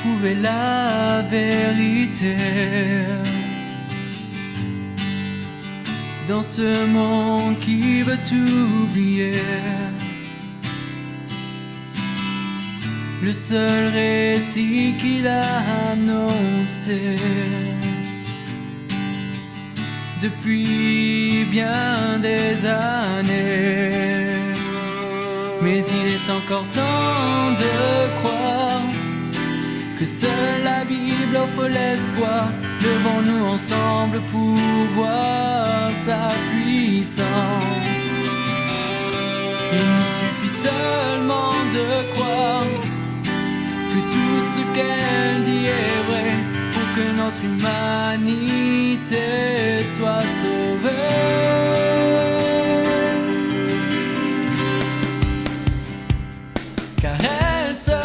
trouver la vérité dans ce monde qui veut tout oublier. Le seul récit qu'il a annoncé depuis bien des années. Mais il est encore temps de croire que seule la Bible offre l'espoir. Levons-nous ensemble pour voir sa puissance. Il nous suffit seulement de croire que tout ce qu'elle dit est vrai pour que notre humanité soit sauvée. Car elle seule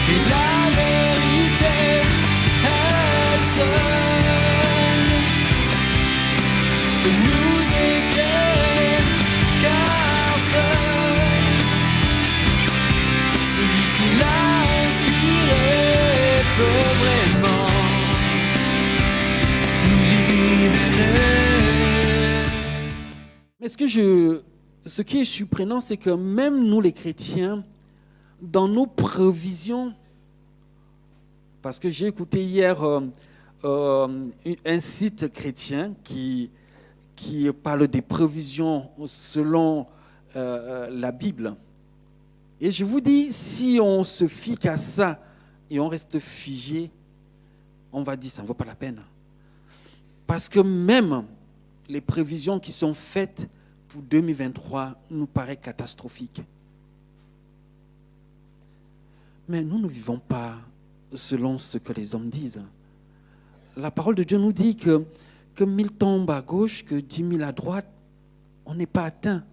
est la vérité, elle seule peut nous éclairer, car seul celui qui l'a inspiré peut vraiment nous libérer. Mais ce qui est surprenant, c'est que même nous les chrétiens, dans nos prévisions, parce que j'ai écouté hier un site chrétien qui parle des prévisions selon la Bible. Et je vous dis, si on se fie qu'à ça et on reste figé, on va dire ça ne vaut pas la peine. Parce que même les prévisions qui sont faites pour 2023 nous paraissent catastrophiques. Mais nous ne vivons pas selon ce que les hommes disent. La parole de Dieu nous dit que 1000 tombent à gauche, que 10 000 à droite, on n'est pas atteint.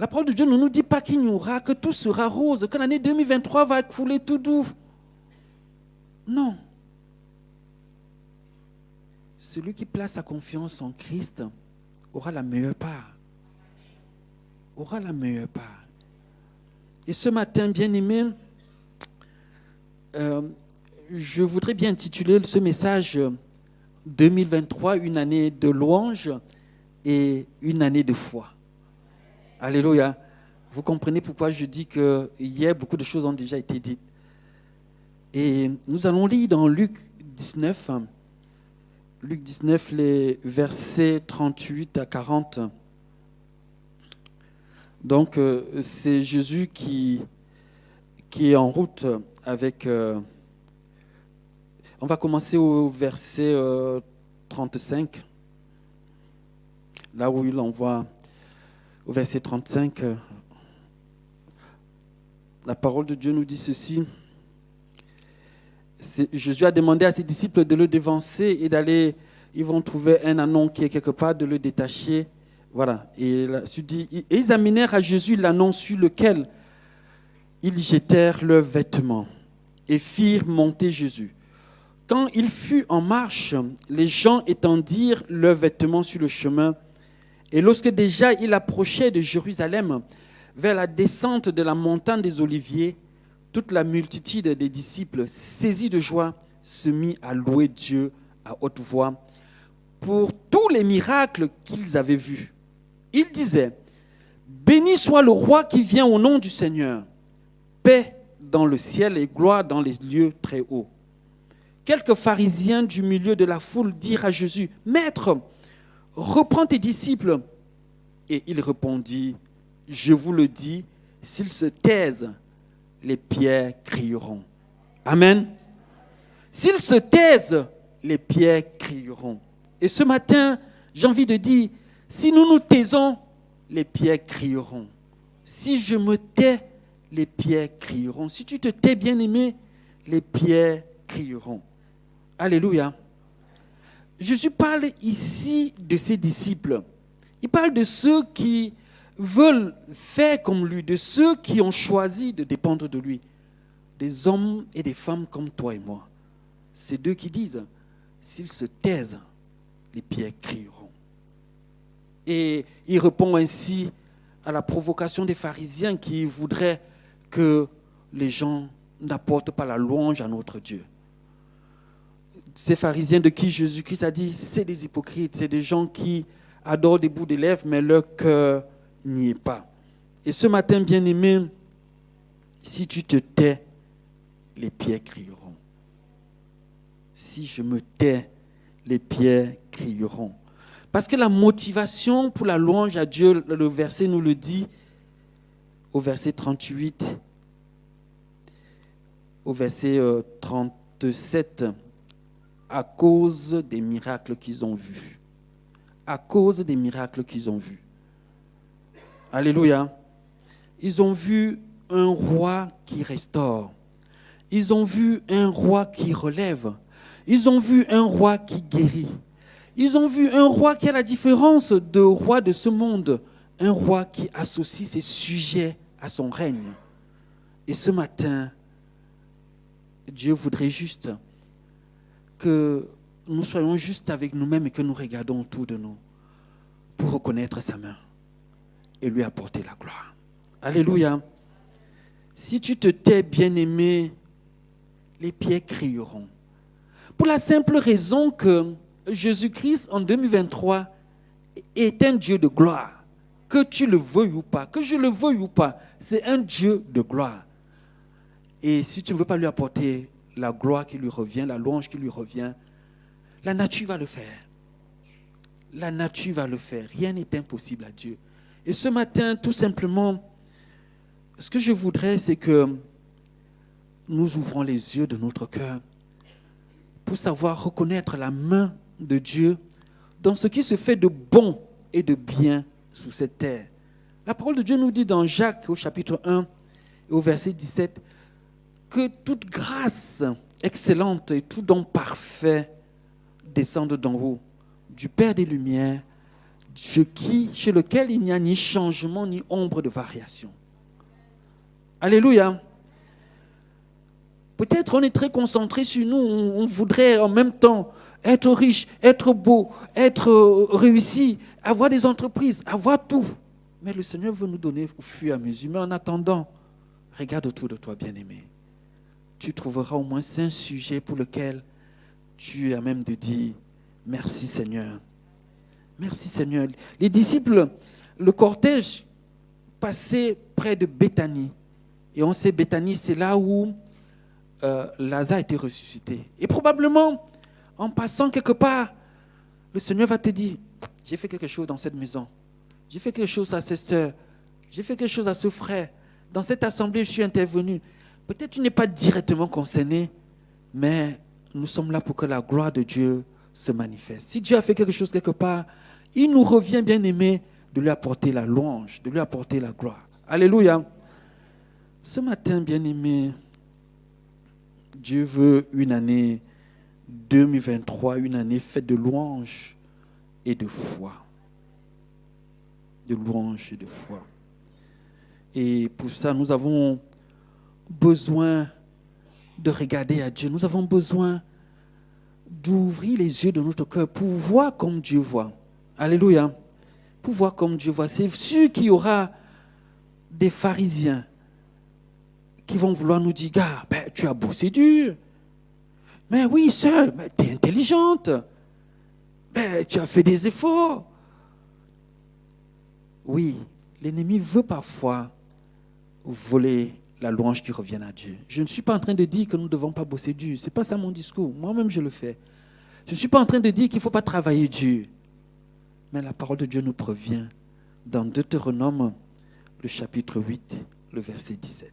La parole de Dieu ne nous dit pas qu'il n'y aura, que tout sera rose, que l'année 2023 va couler tout doux. Non. Celui qui place sa confiance en Christ aura la meilleure part. Aura la meilleure part. Et ce matin, bien-aimé, je voudrais bien intituler ce message 2023, une année de louange et une année de foi. Alléluia. Vous comprenez pourquoi je dis que hier, beaucoup de choses ont déjà été dites. Et nous allons lire dans Luc 19, les versets 38 à 40. Donc, c'est Jésus qui est en route avec... on va commencer au verset 35, là où il envoie, au verset 35, la parole de Dieu nous dit ceci. Jésus a demandé à ses disciples de le devancer et d'aller, ils vont trouver un anon qui est quelque part, de le détacher. Voilà. Et ils amenèrent à Jésus l'anon sur lequel ils jetèrent leurs vêtements et firent monter Jésus. Quand il fut en marche, les gens étendirent leurs vêtements sur le chemin. Et lorsque déjà il approchait de Jérusalem, vers la descente de la montagne des Oliviers, toute la multitude des disciples, saisis de joie, se mit à louer Dieu à haute voix pour tous les miracles qu'ils avaient vus. Ils disaient: béni soit le roi qui vient au nom du Seigneur, paix dans le ciel et gloire dans les lieux très hauts. Quelques pharisiens du milieu de la foule dirent à Jésus: Maître, reprends tes disciples. Et il répondit: je vous le dis, s'ils se taisent, les pierres crieront. Amen. S'ils se taisent, les pierres crieront. Et ce matin, j'ai envie de dire, si nous nous taisons, les pierres crieront. Si je me tais, les pierres crieront. Si tu te tais, bien-aimé, les pierres crieront. Alléluia. Jésus parle ici de ses disciples. Il parle de ceux qui veulent faire comme lui, de ceux qui ont choisi de dépendre de lui. Des hommes et des femmes comme toi et moi. C'est d'eux qui disent, s'ils se taisent, les pierres crieront. Et il répond ainsi à la provocation des pharisiens qui voudraient que les gens n'apportent pas la louange à notre Dieu. Ces pharisiens de qui Jésus-Christ a dit, c'est des hypocrites, c'est des gens qui adorent des bouts de lèvres, mais leur cœur n'y est pas. Et ce matin, bien-aimé, si tu te tais, les pierres crieront. Si je me tais, les pierres crieront. Parce que la motivation pour la louange à Dieu, le verset nous le dit, au verset 38, au verset 37, à cause des miracles qu'ils ont vus. À cause des miracles qu'ils ont vus. Alléluia. Ils ont vu un roi qui restaure. Ils ont vu un roi qui relève. Ils ont vu un roi qui guérit. Ils ont vu un roi qui a la différence de roi de ce monde. Un roi qui associe ses sujets à son règne. Et ce matin, Dieu voudrait juste que nous soyons justes avec nous-mêmes et que nous regardons autour de nous pour reconnaître sa main et lui apporter la gloire. Alléluia. Si tu te tais, bien-aimé, les pierres crieront. Pour la simple raison que Jésus-Christ, en 2023, est un Dieu de gloire. Que tu le veuilles ou pas, que je le veuille ou pas, c'est un Dieu de gloire. Et si tu ne veux pas lui apporter la gloire qui lui revient, la louange qui lui revient, la nature va le faire. La nature va le faire. Rien n'est impossible à Dieu. Et ce matin, tout simplement, ce que je voudrais, c'est que nous ouvrons les yeux de notre cœur pour savoir reconnaître la main de Dieu dans ce qui se fait de bon et de bien sous cette terre. La parole de Dieu nous dit dans Jacques, au chapitre 1 et au verset 17, que toute grâce excellente et tout don parfait descendent d'en haut, du Père des Lumières, chez lequel il n'y a ni changement ni ombre de variation. Alléluia. Peut-être on est très concentré sur nous, on voudrait en même temps être riche, être beau, être réussi, avoir des entreprises, avoir tout. Mais le Seigneur veut nous donner au fur et à mesure. Mais en attendant, regarde autour de toi, bien-aimé. Tu trouveras au moins un sujet pour lequel tu es à même de dire merci Seigneur. Merci Seigneur. Les disciples, le cortège passait près de Béthanie. Et on sait, Béthanie, c'est là où Lazare a été ressuscité. Et probablement, en passant quelque part, le Seigneur va te dire, j'ai fait quelque chose dans cette maison. J'ai fait quelque chose à cette sœur. J'ai fait quelque chose à ce frère. Dans cette assemblée, je suis intervenu. Peut-être tu n'es pas directement concerné, mais nous sommes là pour que la gloire de Dieu se manifeste. Si Dieu a fait quelque chose quelque part, il nous revient, bien aimé, de lui apporter la louange, de lui apporter la gloire. Alléluia. Ce matin, bien aimé, Dieu veut une année 2023, une année faite de louange et de foi. De louange et de foi. Et pour ça, nous avons besoin de regarder à Dieu. Nous avons besoin d'ouvrir les yeux de notre cœur pour voir comme Dieu voit. Alléluia. Pour voir comme Dieu voit. C'est sûr qu'il y aura des pharisiens qui vont vouloir nous dire, gars, ben, tu as bossé dur. Mais oui, sœur, tu es intelligente. Ben, tu as fait des efforts. Oui, l'ennemi veut parfois voler la louange qui revient à Dieu. Je ne suis pas en train de dire que nous ne devons pas bosser dur. Ce n'est pas ça mon discours. Moi-même, je le fais. Je ne suis pas en train de dire qu'il ne faut pas travailler dur. Mais la parole de Dieu nous provient dans Deutéronome, le chapitre 8, le verset 17.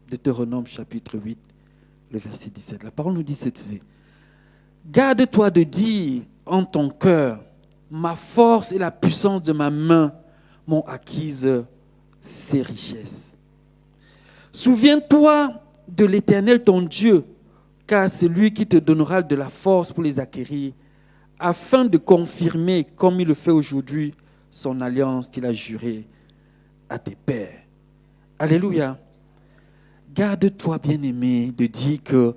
Deutéronome, chapitre 8, le verset 17. La parole nous dit ceci. Garde-toi de dire en ton cœur, ma force et la puissance de ma main m'ont acquise ces richesses. Souviens-toi de l'Éternel ton Dieu, car c'est lui qui te donnera de la force pour les acquérir, afin de confirmer, comme il le fait aujourd'hui, son alliance qu'il a jurée à tes pères. Alléluia. Garde-toi, bien-aimé, de dire que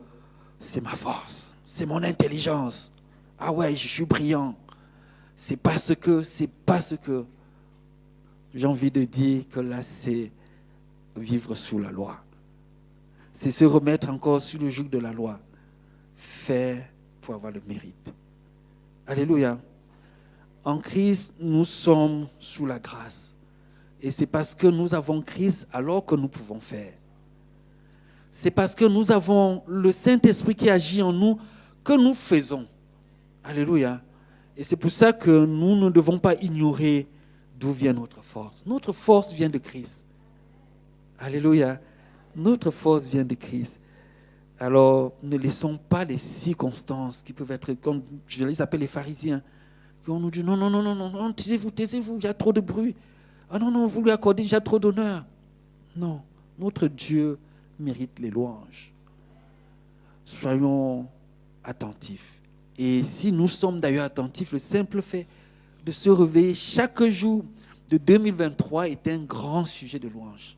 c'est ma force, c'est mon intelligence. Ah ouais, je suis brillant. C'est parce que. J'ai envie de dire que là, c'est vivre sous la loi. C'est se remettre encore sous le joug de la loi. Faire pour avoir le mérite. Alléluia. En Christ, nous sommes sous la grâce. Et c'est parce que nous avons Christ alors que nous pouvons faire. C'est parce que nous avons le Saint-Esprit qui agit en nous que nous faisons. Alléluia. Et c'est pour ça que nous ne devons pas ignorer d'où vient notre force. Notre force vient de Christ. Alléluia. Notre force vient de Christ. Alors, ne laissons pas les circonstances qui peuvent être, comme je les appelle les pharisiens, qui ont nous dit non, taisez-vous, il y a trop de bruit. Ah non, vous lui accordez déjà trop d'honneur. Non, notre Dieu mérite les louanges. Soyons attentifs. Et si nous sommes d'ailleurs attentifs, le simple fait de se réveiller chaque jour de 2023 est un grand sujet de louange.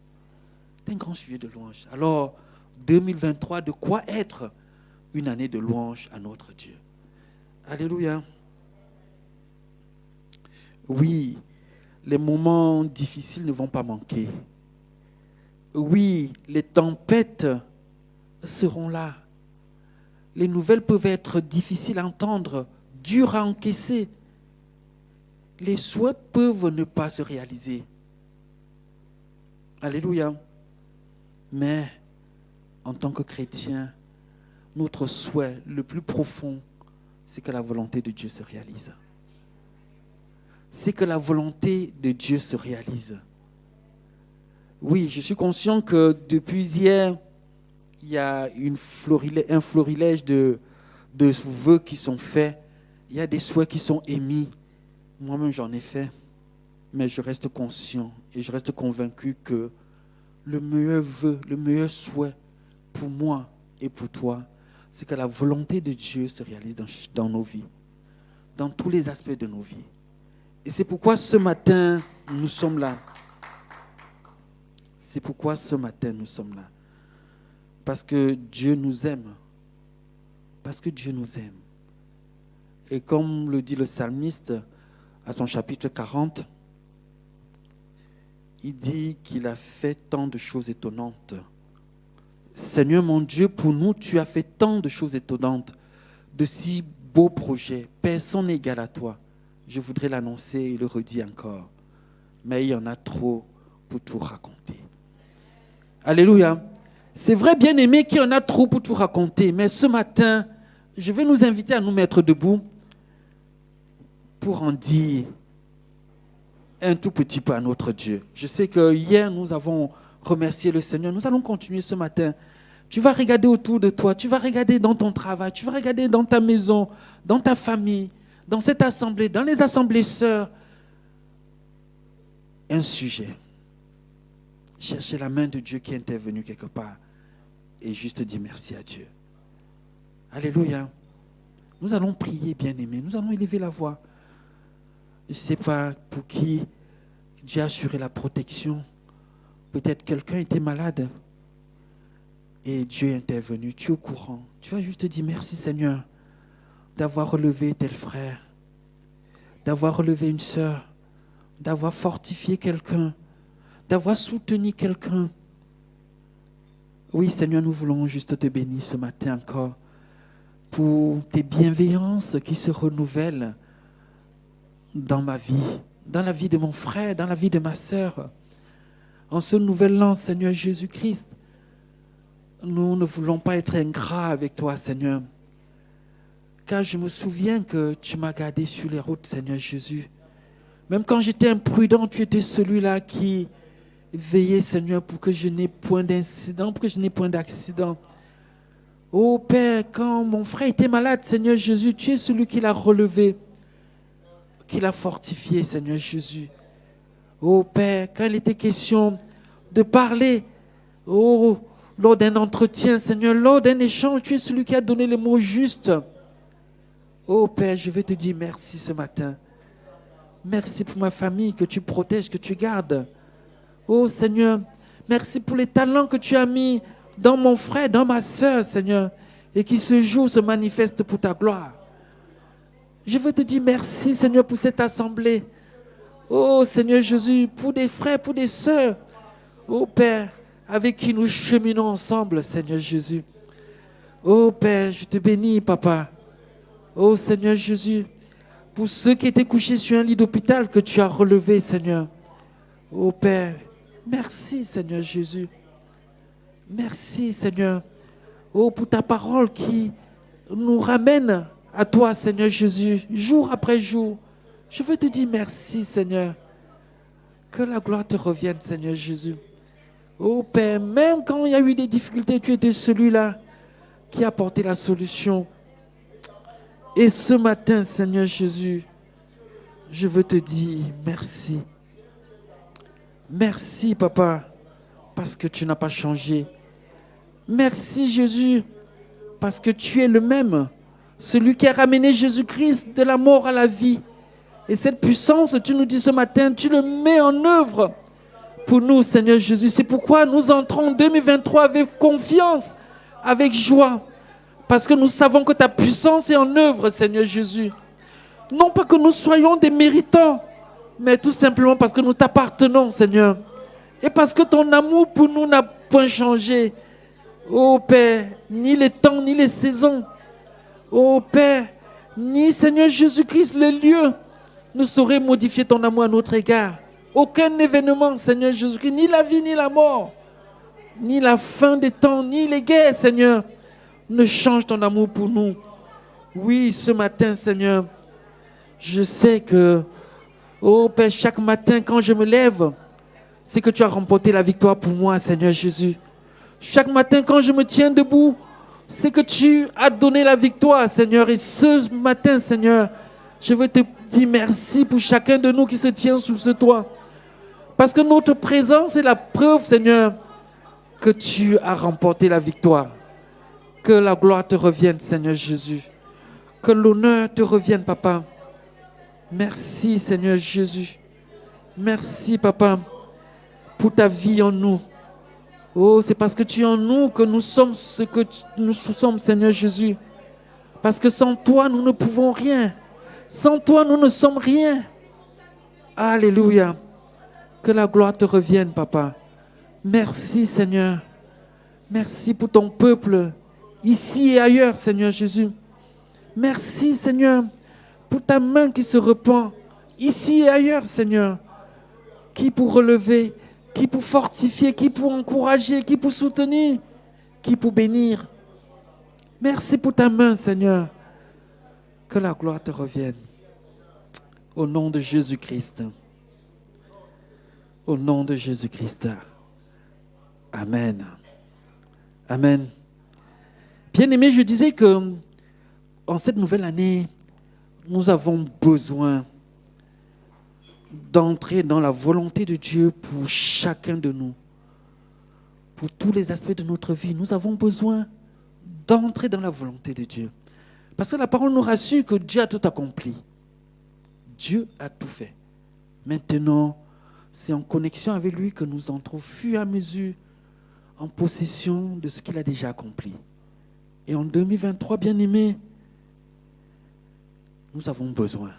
C'est un grand sujet de louange. Alors, 2023, de quoi être une année de louange à notre Dieu. Alléluia. Oui, les moments difficiles ne vont pas manquer. Oui, les tempêtes seront là. Les nouvelles peuvent être difficiles à entendre, dures à encaisser. Les souhaits peuvent ne pas se réaliser. Alléluia. Mais en tant que chrétien, notre souhait le plus profond, c'est que la volonté de Dieu se réalise. C'est que la volonté de Dieu se réalise. Oui, je suis conscient que depuis hier, il y a un florilège de vœux qui sont faits. Il y a des souhaits qui sont émis. Moi-même, j'en ai fait. Mais je reste conscient et je reste convaincu que le meilleur vœu, le meilleur souhait pour moi et pour toi, c'est que la volonté de Dieu se réalise dans nos vies, dans tous les aspects de nos vies. Et c'est pourquoi ce matin, nous sommes là. C'est pourquoi ce matin, nous sommes là. Parce que Dieu nous aime. Parce que Dieu nous aime. Et comme le dit le psalmiste à son chapitre 40, il dit qu'il a fait tant de choses étonnantes. Seigneur mon Dieu, pour nous, tu as fait tant de choses étonnantes, de si beaux projets. Personne n'est égal à toi. Je voudrais l'annoncer et le redire encore. Mais il y en a trop pour tout raconter. Alléluia. C'est vrai, bien-aimé, qu'il y en a trop pour tout raconter. Mais ce matin, je vais nous inviter à nous mettre debout pour en dire un tout petit peu à notre Dieu. Je sais que hier, nous avons remercié le Seigneur. Nous allons continuer ce matin. Tu vas regarder autour de toi. Tu vas regarder dans ton travail. Tu vas regarder dans ta maison, dans ta famille, dans cette assemblée, dans les assemblées sœurs. Un sujet. Chercher la main de Dieu qui est intervenue quelque part et juste dire merci à Dieu. Alléluia. Nous allons prier, bien-aimés. Nous allons élever la voix. Je ne sais pas pour qui Dieu a assuré la protection. Peut-être quelqu'un était malade et Dieu est intervenu. Tu es au courant. Tu vas juste dire merci Seigneur d'avoir relevé tel frère, d'avoir relevé une sœur, d'avoir fortifié quelqu'un, d'avoir soutenu quelqu'un. Oui Seigneur, nous voulons juste te bénir ce matin encore pour tes bienveillances qui se renouvellent dans ma vie, dans la vie de mon frère, dans la vie de ma sœur. En ce nouvel an, Seigneur Jésus-Christ, nous ne voulons pas être ingrats avec toi, Seigneur. Car je me souviens que tu m'as gardé sur les routes, Seigneur Jésus. Même quand j'étais imprudent, tu étais celui-là qui veillait, Seigneur, pour que je n'ai point d'incident, pour que je n'ai point d'accident. Oh Père, quand mon frère était malade, Seigneur Jésus, tu es celui qui l'a relevé, qui l'a fortifié, Seigneur Jésus. Oh Père, quand il était question de parler, oh, lors d'un entretien, Seigneur, lors d'un échange, tu es celui qui a donné les mots justes. Oh Père, je vais te dire merci ce matin. Merci pour ma famille que tu protèges, que tu gardes. Oh Seigneur, merci pour les talents que tu as mis dans mon frère, dans ma sœur, Seigneur, et qui ce jour se manifestent pour ta gloire. Je veux te dire merci, Seigneur, pour cette assemblée. Oh Seigneur Jésus, pour des frères, pour des sœurs. Oh Père, avec qui nous cheminons ensemble, Seigneur Jésus. Oh Père, je te bénis, Papa. Oh Seigneur Jésus, pour ceux qui étaient couchés sur un lit d'hôpital que tu as relevé, Seigneur. Oh Père, merci, Seigneur Jésus. Merci, Seigneur. Oh, pour ta parole qui nous ramène à toi, Seigneur Jésus, jour après jour. Je veux te dire merci, Seigneur. Que la gloire te revienne, Seigneur Jésus. Oh Père, même quand il y a eu des difficultés, tu étais celui-là qui a apporté la solution. Et ce matin, Seigneur Jésus, je veux te dire merci. Merci, Papa, parce que tu n'as pas changé. Merci, Jésus, parce que tu es le même, celui qui a ramené Jésus-Christ de la mort à la vie. Et cette puissance, tu nous dis ce matin, tu le mets en œuvre pour nous, Seigneur Jésus. C'est pourquoi nous entrons en 2023 avec confiance, avec joie. Parce que nous savons que ta puissance est en œuvre, Seigneur Jésus. Non pas que nous soyons des méritants, mais tout simplement parce que nous t'appartenons, Seigneur. Et parce que ton amour pour nous n'a point changé. Oh Père, ni les temps, ni les saisons. Oh Père, ni Seigneur Jésus-Christ, les lieux ne sauraient modifier ton amour à notre égard. Aucun événement, Seigneur Jésus-Christ, ni la vie, ni la mort, ni la fin des temps, ni les guerres, Seigneur, ne change ton amour pour nous. Oui, ce matin, Seigneur, je sais que, oh Père, chaque matin quand je me lève, c'est que tu as remporté la victoire pour moi, Seigneur Jésus. Chaque matin quand je me tiens debout, c'est que tu as donné la victoire, Seigneur. Et ce matin, Seigneur, je veux te dire merci pour chacun de nous qui se tient sous ce toit. Parce que notre présence est la preuve, Seigneur, que tu as remporté la victoire. Que la gloire te revienne, Seigneur Jésus. Que l'honneur te revienne, Papa. Merci, Seigneur Jésus. Merci, Papa, pour ta vie en nous. Oh, c'est parce que tu es en nous que nous sommes ce que nous sommes, Seigneur Jésus. Parce que sans toi, nous ne pouvons rien. Sans toi, nous ne sommes rien. Alléluia. Que la gloire te revienne, Papa. Merci, Seigneur. Merci pour ton peuple, ici et ailleurs, Seigneur Jésus. Merci, Seigneur, pour ta main qui se repent, ici et ailleurs, Seigneur. Qui pour relever, qui pour fortifier, qui pour encourager, qui pour soutenir, qui pour bénir. Merci pour ta main, Seigneur. Que la gloire te revienne. Au nom de Jésus-Christ. Au nom de Jésus-Christ. Amen. Amen. Bien-aimés, je disais que en cette nouvelle année, nous avons besoin d'entrer dans la volonté de Dieu pour chacun de nous. Pour tous les aspects de notre vie, nous avons besoin d'entrer dans la volonté de Dieu. Parce que la parole nous rassure que Dieu a tout accompli. Dieu a tout fait. Maintenant, c'est en connexion avec lui que nous entrons au fur et à mesure en possession de ce qu'il a déjà accompli. Et en 2023, bien-aimés, nous avons besoin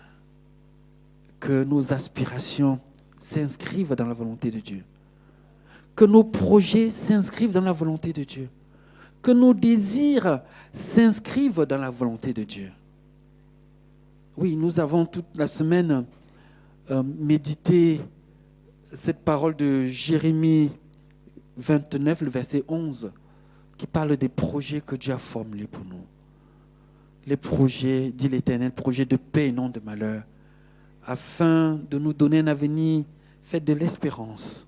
que nos aspirations s'inscrivent dans la volonté de Dieu. Que nos projets s'inscrivent dans la volonté de Dieu. Que nos désirs s'inscrivent dans la volonté de Dieu. Oui, nous avons toute la semaine médité cette parole de Jérémie 29, le verset 11, qui parle des projets que Dieu a formulés pour nous. Les projets, dit l'Éternel, projets de paix et non de malheur, afin de nous donner un avenir fait de l'espérance.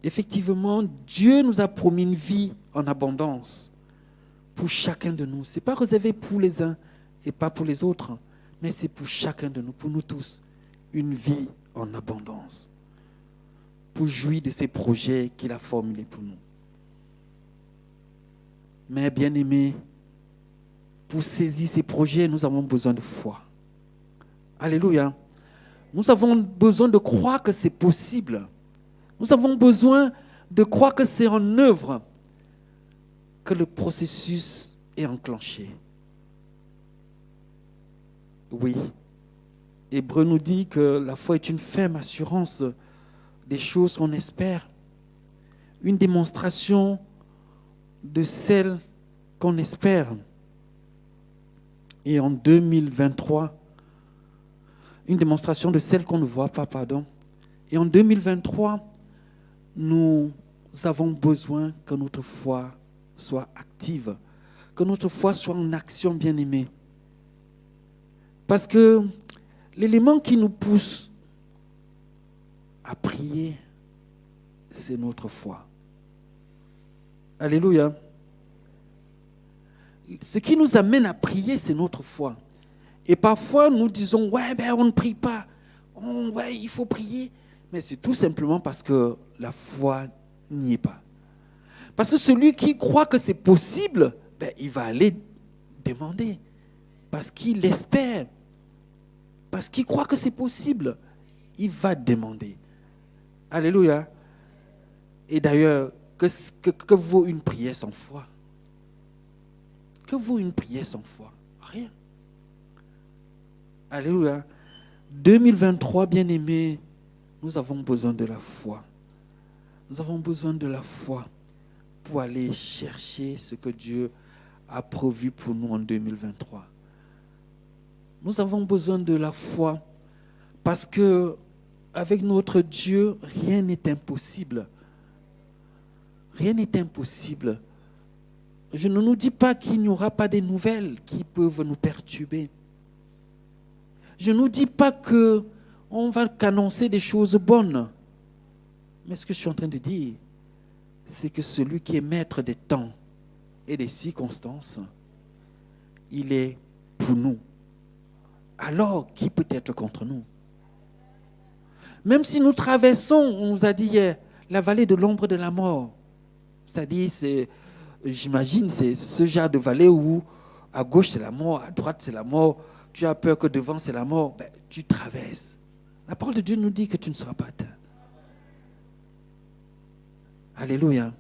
Effectivement, Dieu nous a promis une vie en abondance pour chacun de nous. Ce n'est pas réservé pour les uns et pas pour les autres, mais c'est pour chacun de nous, pour nous tous, une vie en abondance, pour jouir de ces projets qu'il a formulés pour nous. Mais bien aimés, pour saisir ces projets, nous avons besoin de foi. Alléluia. Nous avons besoin de croire que c'est possible. Nous avons besoin de croire que c'est en œuvre, que le processus est enclenché. Oui. Hébreu nous dit que la foi est une ferme assurance des choses qu'on espère, une démonstration de celle qu'on espère. Et en 2023, une démonstration de celle qu'on ne voit pas, pardon. Et en 2023, nous avons besoin que notre foi soit active, que notre foi soit en action, bien-aimés. Parce que l'élément qui nous pousse à prier, c'est notre foi. Alléluia. Ce qui nous amène à prier, c'est notre foi. Et parfois, nous disons, ouais, ben, on ne prie pas. Ouais, il faut prier. Mais c'est tout simplement parce que la foi n'y est pas. Parce que celui qui croit que c'est possible, ben, il va aller demander. Parce qu'il espère. Parce qu'il croit que c'est possible. Il va demander. Alléluia. Et d'ailleurs, que vaut une prière sans foi? Que vaut une prière sans foi? Rien. Alléluia. 2023, bien-aimés, nous avons besoin de la foi. Nous avons besoin de la foi pour aller chercher ce que Dieu a prévu pour nous en 2023. Nous avons besoin de la foi parce que avec notre Dieu, rien n'est impossible. Rien n'est impossible. Je ne nous dis pas qu'il n'y aura pas des nouvelles qui peuvent nous perturber. Je ne nous dis pas qu'on va qu'annoncer des choses bonnes. Mais ce que je suis en train de dire, c'est que celui qui est maître des temps et des circonstances, il est pour nous. Alors, qui peut être contre nous? Même si nous traversons, on nous a dit hier, la vallée de l'ombre de la mort. C'est-à-dire, j'imagine, c'est ce genre de vallée où à gauche c'est la mort, à droite c'est la mort, tu as peur que devant c'est la mort, ben, tu traverses. La parole de Dieu nous dit que tu ne seras pas atteint. Alléluia.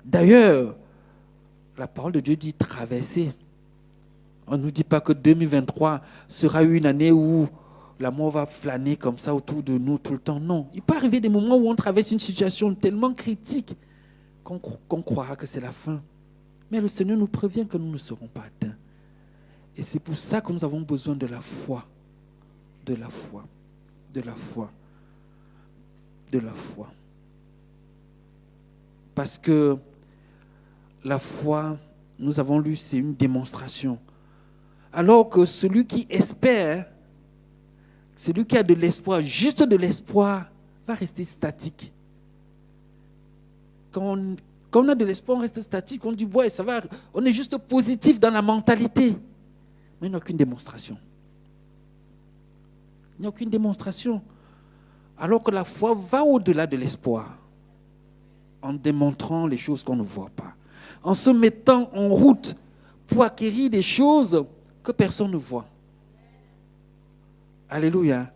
D'ailleurs, la parole de Dieu dit traverser. On ne nous dit pas que 2023 sera une année où la mort va flâner comme ça autour de nous tout le temps. Non, il peut arriver des moments où on traverse une situation tellement critique qu'on croira que c'est la fin. Mais le Seigneur nous prévient que nous ne serons pas atteints. Et c'est pour ça que nous avons besoin de la foi. De la foi. De la foi. De la foi. Parce que la foi, nous avons lu, c'est une démonstration. Alors que celui qui espère, celui qui a de l'espoir, juste de l'espoir, va rester statique. Quand on a de l'espoir, on reste statique, on dit, ouais, ça va, on est juste positif dans la mentalité. Mais il n'y a aucune démonstration. Il n'y a aucune démonstration. Alors que la foi va au-delà de l'espoir, en démontrant les choses qu'on ne voit pas, en se mettant en route pour acquérir des choses que personne ne voit. Alléluia.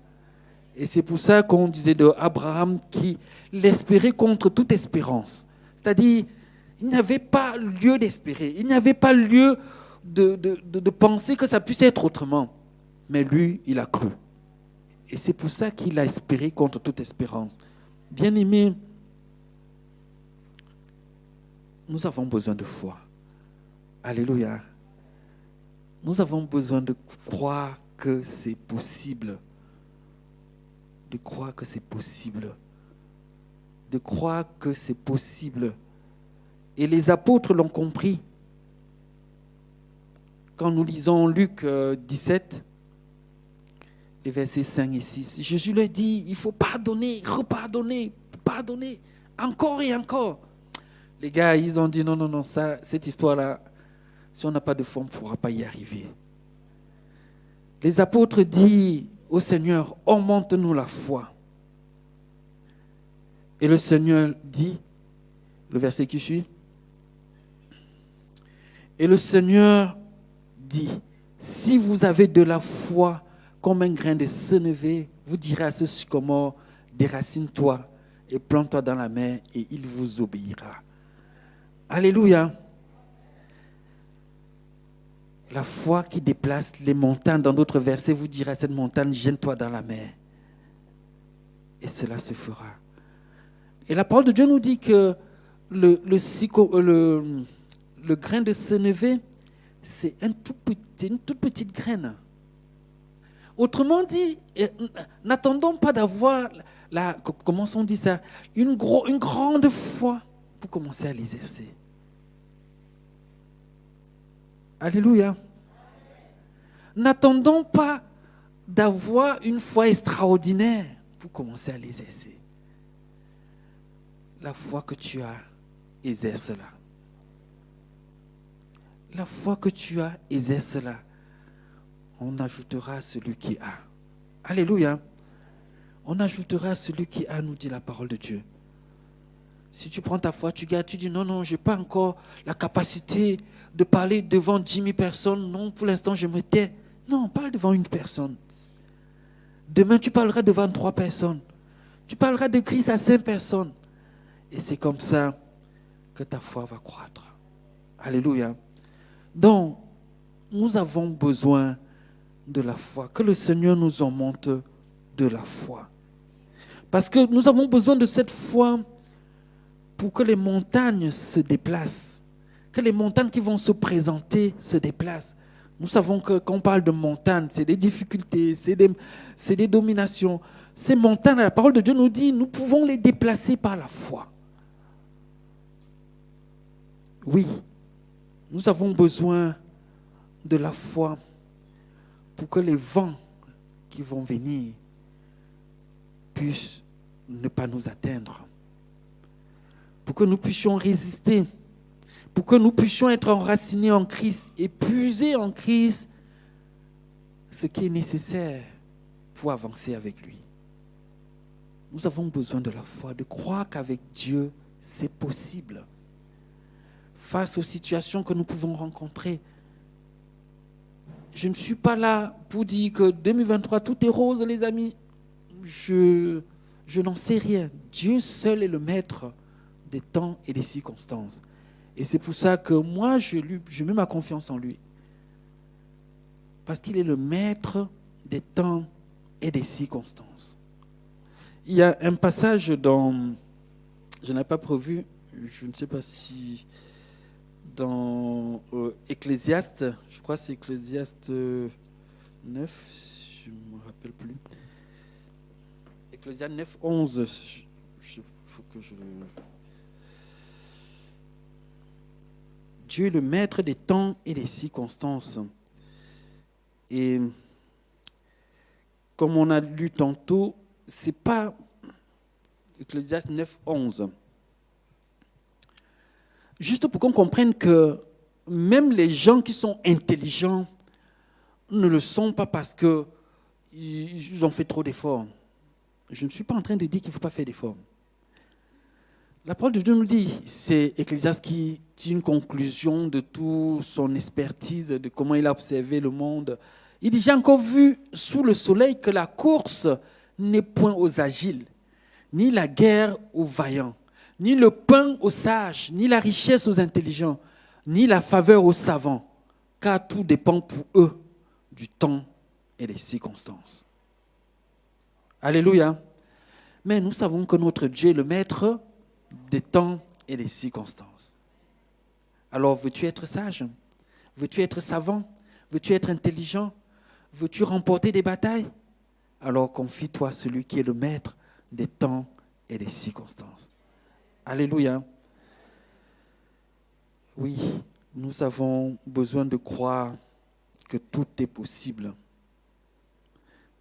Et c'est pour ça qu'on disait d'Abraham qu'il espérait contre toute espérance. C'est-à-dire, il n'avait pas lieu d'espérer. Il n'avait pas lieu de penser que ça puisse être autrement. Mais lui, il a cru. Et c'est pour ça qu'il a espéré contre toute espérance. Bien-aimés, nous avons besoin de foi. Alléluia. Nous avons besoin de croire que c'est possible. De croire que c'est possible. De croire que c'est possible. Et les apôtres l'ont compris. Quand nous lisons Luc 17, les versets 5 et 6, Jésus leur dit, il faut pardonner, repardonner, pardonner, encore et encore. Les gars, ils ont dit, non, cette histoire-là, si on n'a pas de foi, on ne pourra pas y arriver. Les apôtres disent au Seigneur, augmente-nous la foi. Et le Seigneur dit, le verset qui suit, et le Seigneur dit, si vous avez de la foi comme un grain de sénévé, vous direz à ce sycomore, déracine-toi et plante-toi dans la mer et il vous obéira. Alléluia. La foi qui déplace les montagnes, dans d'autres versets, vous direz à cette montagne, jette-toi dans la mer. Et cela se fera. Et la parole de Dieu nous dit que le grain de sénévé, c'est une toute petite graine. Autrement dit, n'attendons pas d'avoir, comment on dit ça, une grande foi pour commencer à l'exercer. Alléluia. N'attendons pas d'avoir une foi extraordinaire pour commencer à l'exercer. La foi que tu as, exerce-la. La foi que tu as, exerce-la. On ajoutera à celui qui a. Alléluia. On ajoutera à celui qui a, nous dit la parole de Dieu. Si tu prends ta foi, tu gardes, tu dis non, je n'ai pas encore la capacité de parler devant 10 000 personnes. Non, pour l'instant, je me tais. Non, parle devant une personne. Demain, tu parleras devant 3 personnes. Tu parleras de Christ à 5 personnes. Et c'est comme ça que ta foi va croître. Alléluia. Donc, nous avons besoin de la foi. Que le Seigneur nous en monte de la foi. Parce que nous avons besoin de cette foi pour que les montagnes se déplacent. Que les montagnes qui vont se présenter se déplacent. Nous savons que quand on parle de montagnes, c'est des difficultés, c'est des dominations. Ces montagnes, la parole de Dieu nous dit, nous pouvons les déplacer par la foi. Oui, nous avons besoin de la foi pour que les vents qui vont venir puissent ne pas nous atteindre. Pour que nous puissions résister. Pour que nous puissions être enracinés en Christ et puiser en Christ ce qui est nécessaire pour avancer avec lui. Nous avons besoin de la foi, de croire qu'avec Dieu, c'est possible. Face aux situations que nous pouvons rencontrer. Je ne suis pas là pour dire que 2023, tout est rose, les amis. Je n'en sais rien. Dieu seul est le maître des temps et des circonstances. Et c'est pour ça que moi, je mets ma confiance en lui. Parce qu'il est le maître des temps et des circonstances. Il y a un passage dans... Je n'avais pas prévu, je ne sais pas si... Dans Ecclésiaste, je crois que c'est Ecclésiaste 9, je ne me rappelle plus. Ecclésiaste 9, 11. Faut que je... Dieu est le maître des temps et des circonstances. Et comme on a lu tantôt, c'est pas Ecclésiaste 9, 11. Juste pour qu'on comprenne que même les gens qui sont intelligents ne le sont pas parce qu'ils ont fait trop d'efforts. Je ne suis pas en train de dire qu'il ne faut pas faire d'efforts. La parole de Dieu nous dit, c'est Ecclésiaste qui tire une conclusion de toute son expertise, de comment il a observé le monde. Il dit, j'ai encore vu sous le soleil que la course n'est point aux agiles, ni la guerre aux vaillants. Ni le pain aux sages, ni la richesse aux intelligents, ni la faveur aux savants, car tout dépend pour eux du temps et des circonstances. Alléluia. Mais nous savons que notre Dieu est le maître des temps et des circonstances. Alors, veux-tu être sage? Veux-tu être savant? Veux-tu être intelligent? Veux-tu remporter des batailles? Alors, confie-toi à celui qui est le maître des temps et des circonstances. Alléluia. Oui, nous avons besoin de croire que tout est possible.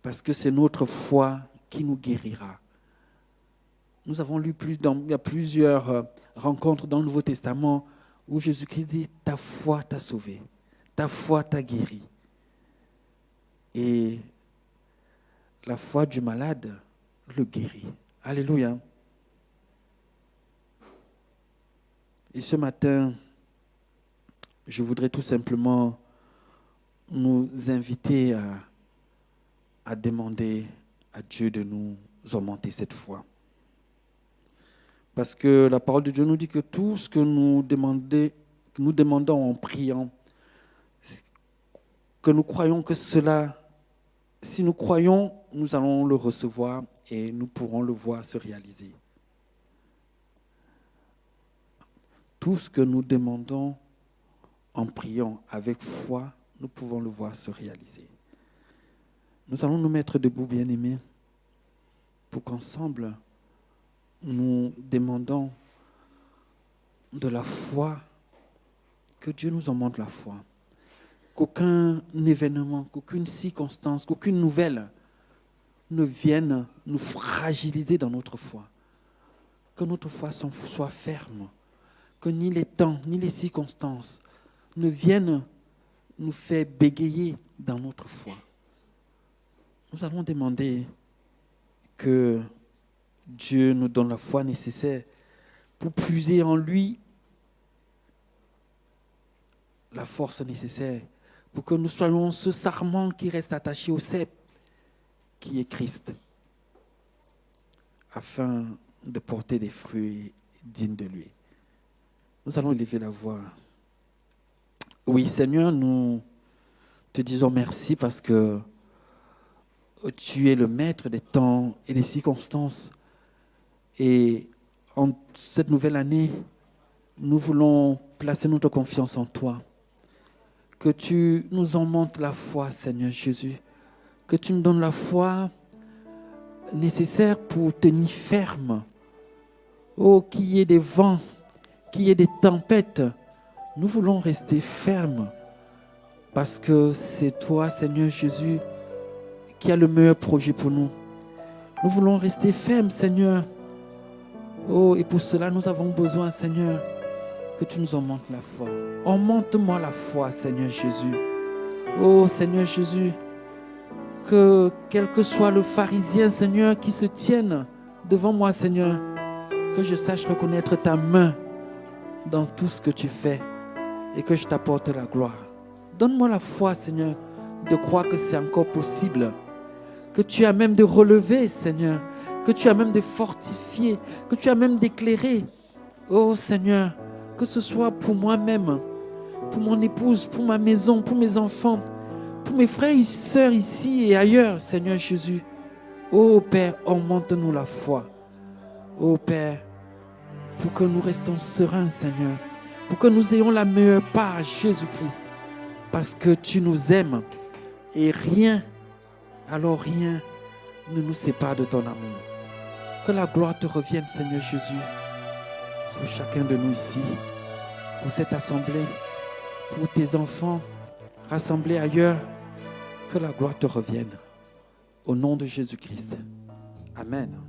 Parce que c'est notre foi qui nous guérira. Nous avons lu il y a plusieurs rencontres dans le Nouveau Testament où Jésus-Christ dit « Ta foi t'a sauvé, ta foi t'a guéri. » Et la foi du malade le guérit. Alléluia. Et ce matin, je voudrais tout simplement nous inviter à demander à Dieu de nous augmenter cette foi. Parce que la parole de Dieu nous dit que tout ce que nous demandons en priant, que nous croyons que cela, si nous croyons, nous allons le recevoir et nous pourrons le voir se réaliser. tout ce que nous demandons en priant avec foi, nous pouvons le voir se réaliser. Nous allons nous mettre debout, bien-aimés, pour qu'ensemble, nous demandons de la foi, que Dieu nous en montre la foi. Qu'aucun événement, qu'aucune circonstance, qu'aucune nouvelle ne vienne nous fragiliser dans notre foi. Que notre foi soit ferme. Que ni les temps, ni les circonstances ne viennent nous faire bégayer dans notre foi. Nous allons demander que Dieu nous donne la foi nécessaire pour puiser en lui la force nécessaire pour que nous soyons ce sarment qui reste attaché au cep, qui est Christ, afin de porter des fruits dignes de lui. Nous allons élever la voix. Oui, Seigneur, nous te disons merci parce que tu es le maître des temps et des circonstances. Et en cette nouvelle année, nous voulons placer notre confiance en toi. Que tu nous en montres la foi, Seigneur Jésus. Que tu nous donnes la foi nécessaire pour tenir ferme. Oh, qu'il y ait des vents, qu'il y ait des tempêtes. Nous voulons rester fermes parce que c'est toi, Seigneur Jésus, qui a le meilleur projet pour nous. Nous voulons rester fermes, Seigneur. Oh, et pour cela, nous avons besoin, Seigneur, que tu nous en montres la foi. Augmente-moi la foi, Seigneur Jésus. Oh, Seigneur Jésus, que quel que soit le pharisien, Seigneur, qui se tienne devant moi, Seigneur, que je sache reconnaître ta main dans tout ce que tu fais et que je t'apporte la gloire. Donne-moi la foi, Seigneur, de croire que c'est encore possible, que tu as même de relever, Seigneur, que tu as même de fortifier, que tu as même d'éclairer. Oh, Seigneur, que ce soit pour moi-même, pour mon épouse, pour ma maison, pour mes enfants, pour mes frères et sœurs ici et ailleurs, Seigneur Jésus. Oh Père, augmente-nous la foi. Oh Père, pour que nous restons sereins, Seigneur, pour que nous ayons la meilleure part à Jésus-Christ, parce que tu nous aimes et rien, alors rien ne nous sépare de ton amour. Que la gloire te revienne, Seigneur Jésus, pour chacun de nous ici, pour cette assemblée, pour tes enfants rassemblés ailleurs. Que la gloire te revienne. Au nom de Jésus-Christ. Amen.